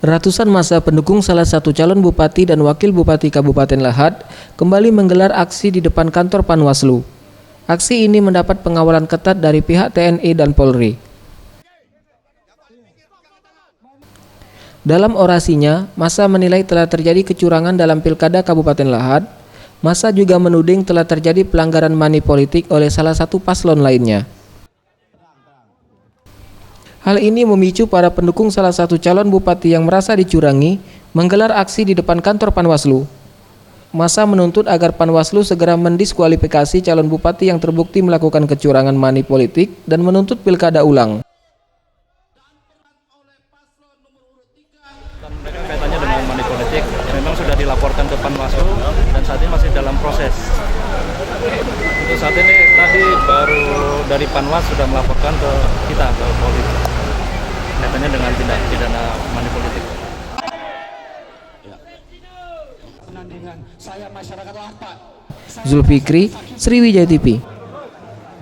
Ratusan massa pendukung salah satu calon bupati dan wakil bupati Kabupaten Lahad kembali menggelar aksi di depan kantor Panwaslu. Aksi ini mendapat pengawalan ketat dari pihak TNI dan Polri. Dalam orasinya, massa menilai telah terjadi kecurangan dalam Pilkada Kabupaten Lahad. Massa juga menuding telah terjadi pelanggaran money politik oleh salah satu paslon lainnya. Hal ini memicu para pendukung salah satu calon bupati yang merasa dicurangi menggelar aksi di depan kantor Panwaslu. Massa menuntut agar Panwaslu segera mendiskualifikasi calon bupati yang terbukti melakukan kecurangan money politik dan menuntut pilkada ulang. Mereka kaitannya dengan money politik memang sudah dilaporkan ke Panwaslu dan saat ini masih dalam proses. Untuk saat ini tadi baru dari Panwas sudah melaporkan ke kita, ke Polri, kaitannya dengan tindak pidana money politik. Zulfikri, Sriwijaya TV.